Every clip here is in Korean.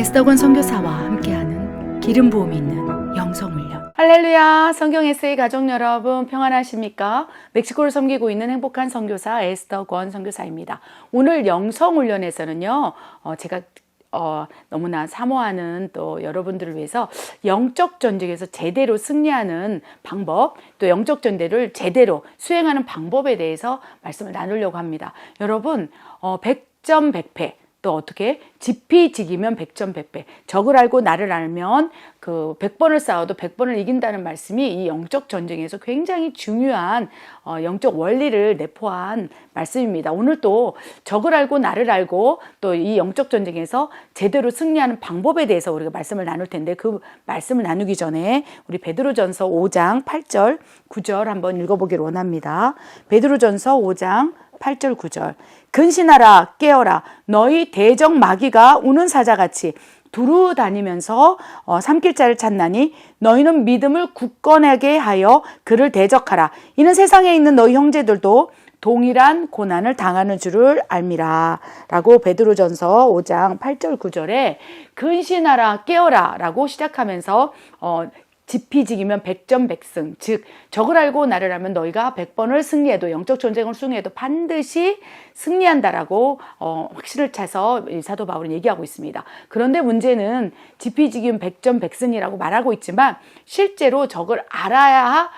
에스더권 선교사와 함께하는 기름 부음이 있는 영성훈련. 할렐루야. 성경 에세이 가족 여러분 평안하십니까? 멕시코를 섬기고 있는 행복한 선교사 에스더권 선교사입니다. 오늘 영성훈련에서는요, 제가 너무나 사모하는 또 여러분들을 위해서 영적 전쟁에서 제대로 승리하는 방법, 또 영적 전쟁을 제대로 수행하는 방법에 대해서 말씀을 나누려고 합니다. 여러분, 100점 100패. 또 어떻게 지피지기면 100점 100패. 적을 알고 나를 알면 그 100번을 싸워도 100번을 이긴다는 말씀이 이 영적 전쟁에서 굉장히 중요한 영적 원리를 내포한 말씀입니다. 오늘 또 적을 알고 나를 알고 또 이 영적 전쟁에서 제대로 승리하는 방법에 대해서 우리가 말씀을 나눌 텐데, 그 말씀을 나누기 전에 우리 베드로전서 5장 8절 9절 한번 읽어보기를 원합니다. 베드로전서 5장 8절 9절. 근신하라 깨어라 너희 대적 마귀가 우는 사자같이 두루 다니면서 삼킬 자를 찾나니 너희는 믿음을 굳건하게 하여 그를 대적하라. 이는 세상에 있는 너희 형제들도 동일한 고난을 당하는 줄을 알미라. 라고 베드로전서 5장 8절 9절에 근신하라 깨어라 라고 시작하면서 지피지기면 100점 100승, 즉 적을 알고 나를 알면 너희가 100번을 승리해도, 영적 전쟁을 승리해도 반드시 승리한다라고 확신을 차서 사도 바울은 얘기하고 있습니다. 그런데 문제는 지피지기면 100점 100승이라고 말하고 있지만 실제로 적을 알아야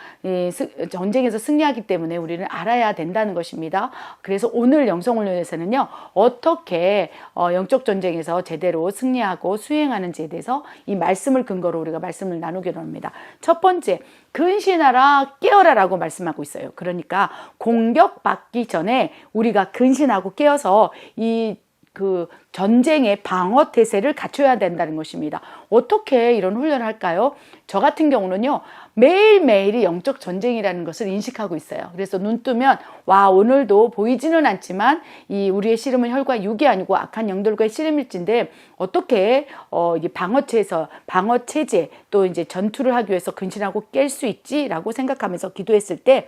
전쟁에서 승리하기 때문에 우리는 알아야 된다는 것입니다. 그래서 오늘 영성훈련에서는요, 어떻게 영적 전쟁에서 제대로 승리하고 수행하는지에 대해서 이 말씀을 근거로 우리가 말씀을 나누기로 합니다. 첫 번째, 근신하라 깨어라라고 말씀하고 있어요. 그러니까 공격받기 전에 우리가 근신하고 깨어서 그 전쟁의 방어 태세를 갖춰야 된다는 것입니다. 어떻게 이런 훈련을 할까요? 저 같은 경우는요, 매일매일이 영적 전쟁이라는 것을 인식하고 있어요. 그래서 눈 뜨면 와, 오늘도 보이지는 않지만 이 우리의 씨름은 혈과 육이 아니고 악한 영들과의 씨름일진데 어떻게 방어 체제 또 이제 전투를 하기 위해서 근신하고 깰 수 있지라고 생각하면서 기도했을 때,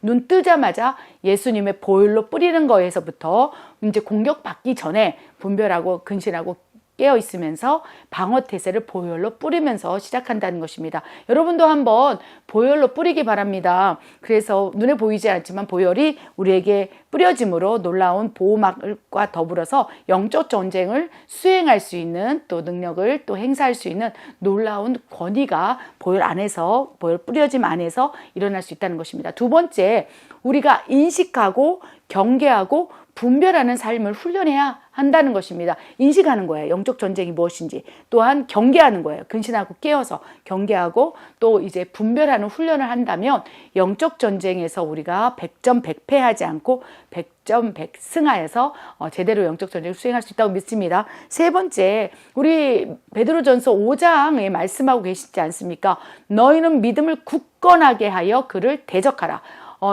눈 뜨자마자 예수님의 보혈로 뿌리는 거에서부터 이제 공격받기 전에 분별하고 근신하고 깨어 있으면서 방어 태세를 보혈로 뿌리면서 시작한다는 것입니다. 여러분도 한번 보혈로 뿌리기 바랍니다. 그래서 눈에 보이지 않지만 보혈이 우리에게 뿌려짐으로 놀라운 보호막과 더불어서 영적 전쟁을 수행할 수 있는 또 능력을 또 행사할 수 있는 놀라운 권위가 보혈 안에서, 보혈 뿌려짐 안에서 일어날 수 있다는 것입니다. 두 번째, 우리가 인식하고 경계하고 분별하는 삶을 훈련해야 한다는 것입니다. 인식하는 거예요. 영적 전쟁이 무엇인지. 또한 경계하는 거예요. 근신하고 깨어서 경계하고 또 이제 분별하는 훈련을 한다면 영적 전쟁에서 우리가 100점 100패하지 않고 100점 100승하여서 제대로 영적 전쟁을 수행할 수 있다고 믿습니다. 세 번째, 우리 베드로전서 5장에 말씀하고 계시지 않습니까? 너희는 믿음을 굳건하게 하여 그를 대적하라.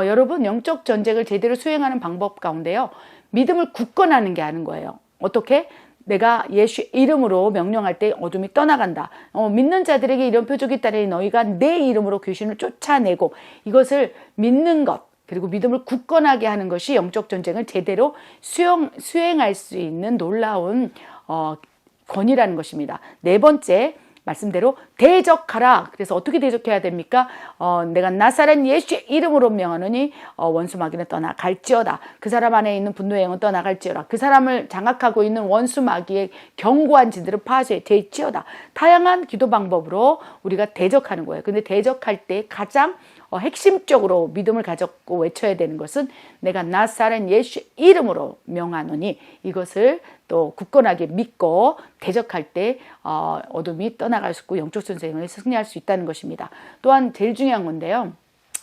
여러분, 영적 전쟁을 제대로 수행하는 방법 가운데요, 믿음을 굳건하는 게 아는 거예요. 어떻게? 내가 예수 이름으로 명령할 때 어둠이 떠나간다. 믿는 자들에게 이런 표적이 따르니 너희가 내 이름으로 귀신을 쫓아내고, 이것을 믿는 것, 그리고 믿음을 굳건하게 하는 것이 영적 전쟁을 제대로 수행할 수 있는 놀라운 권위라는 것입니다. 네 번째, 말씀대로 대적하라. 그래서 어떻게 대적해야 됩니까? 내가 나사렛 예수의 이름으로 명하노니 원수 마귀는 떠나갈지어다. 그 사람 안에 있는 분노의 영은 떠나갈지어다. 그 사람을 장악하고 있는 원수 마귀의 견고한 진들을 파괴될지어다. 다양한 기도 방법으로 우리가 대적하는 거예요. 근데 대적할 때 가장 핵심적으로 믿음을 가졌고 외쳐야 되는 것은 내가 나사렛 예수 이름으로 명하노니, 이것을 또 굳건하게 믿고 대적할 때 어둠이 떠나갈 수 있고 영적 전쟁을 승리할 수 있다는 것입니다. 또한 제일 중요한 건데요,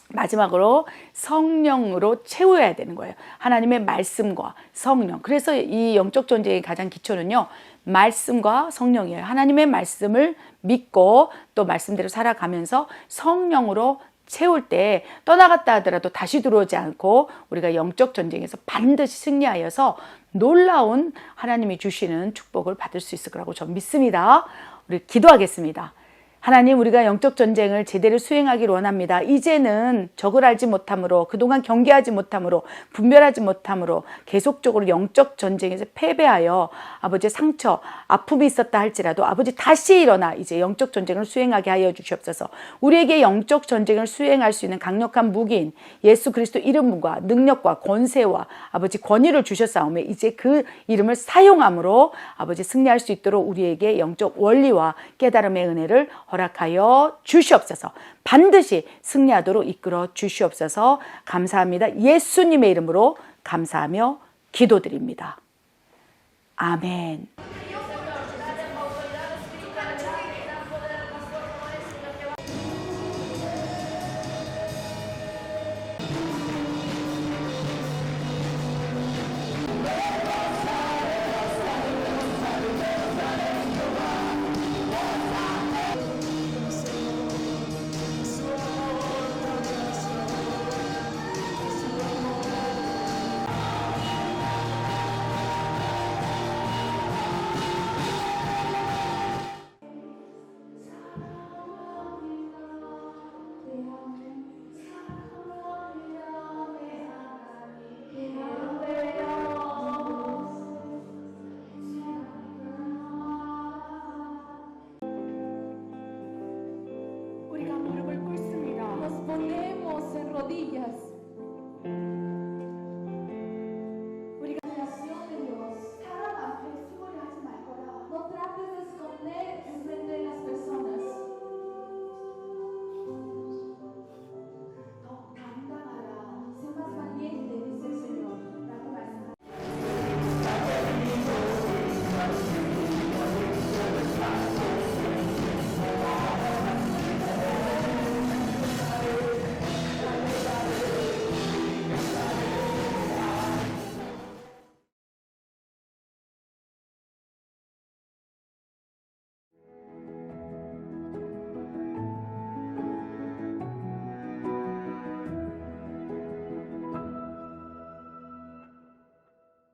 마지막으로 성령으로 채워야 되는 거예요. 하나님의 말씀과 성령. 그래서 이 영적 전쟁의 가장 기초는요, 말씀과 성령이에요. 하나님의 말씀을 믿고 또 말씀대로 살아가면서 성령으로 채울 때 떠나갔다 하더라도 다시 들어오지 않고 우리가 영적 전쟁에서 반드시 승리하여서 놀라운 하나님이 주시는 축복을 받을 수 있을 거라고 저는 믿습니다. 우리 기도하겠습니다. 하나님, 우리가 영적 전쟁을 제대로 수행하기를 원합니다. 이제는 적을 알지 못함으로, 그동안 경계하지 못함으로, 분별하지 못함으로 계속적으로 영적 전쟁에서 패배하여 아버지 상처, 아픔이 있었다 할지라도 아버지 다시 일어나 이제 영적 전쟁을 수행하게 하여 주시옵소서. 우리에게 영적 전쟁을 수행할 수 있는 강력한 무기인 예수 그리스도 이름과 능력과 권세와 아버지 권위를 주셨사오며 이제 그 이름을 사용함으로 아버지 승리할 수 있도록 우리에게 영적 원리와 깨달음의 은혜를 허락하여 주시옵소서. 반드시 승리하도록 이끌어 주시옵소서. 감사합니다. 예수님의 이름으로 감사하며 기도드립니다. 아멘. Nos ponemos en rodillas